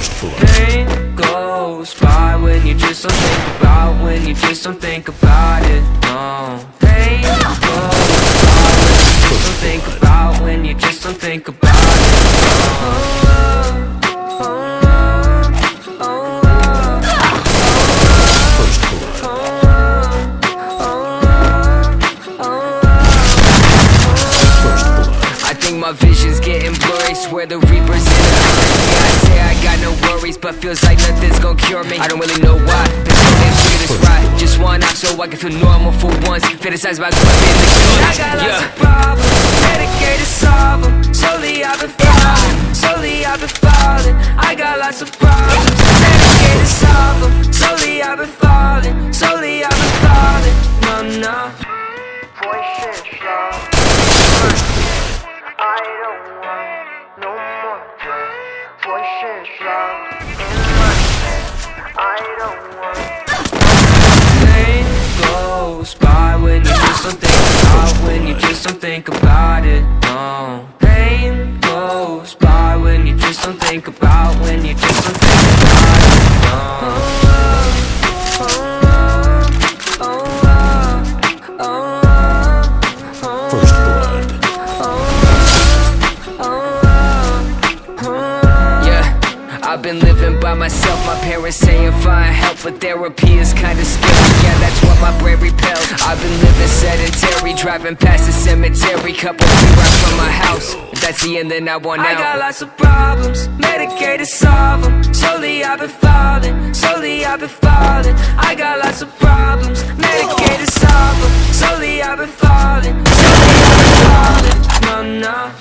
Pain goes by when you just don't think about, when you just don't think about it. No. Pain goes by when you just don't think about, when you just don't think about it. My vision's getting blurry, swear the Reaper's in a hurry. Yeah, I say I got no worries, but feels like nothing's gon' cure me. I don't really know why, been so damn sick of this ride. Just one off so I can feel normal for once. Fantasize about going in the gun. I got lots of problems, dedicated to solve them. Slowly I've been falling, slowly I've been falling. I got lots of problems, dedicated to solve them. Slowly I've been falling, slowly I've been falling. No, no. Voices low. I don't want no more drugs. Voices loud in my head. I don't want. Pain goes by when you just don't think about, when you just don't think about it. No. Pain goes by when you just don't think about, when you just don't think about it. No. I've been living by myself, my parents saying find help, but therapy is kinda scary, yeah, that's what my brain repels. I've been living sedentary, driving past the cemetery, couple feet right from my house. If that's the end, then I want out. I got lots of problems, medicated, solve them. Slowly I've been falling, slowly I've been falling. I got lots of problems, medicated, solve them. Slowly I've been falling, slowly I've been falling. No, no.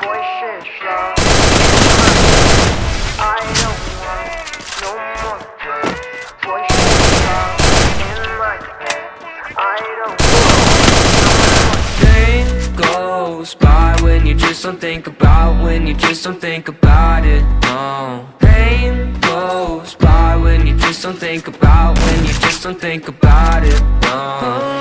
Voices low. I don't want no more drugs. Voices loud in my head. I don't want. Pain goes by when you just don't think about, when you just don't think about it. No. Pain goes by when you just don't think about, when you just don't think about it. No.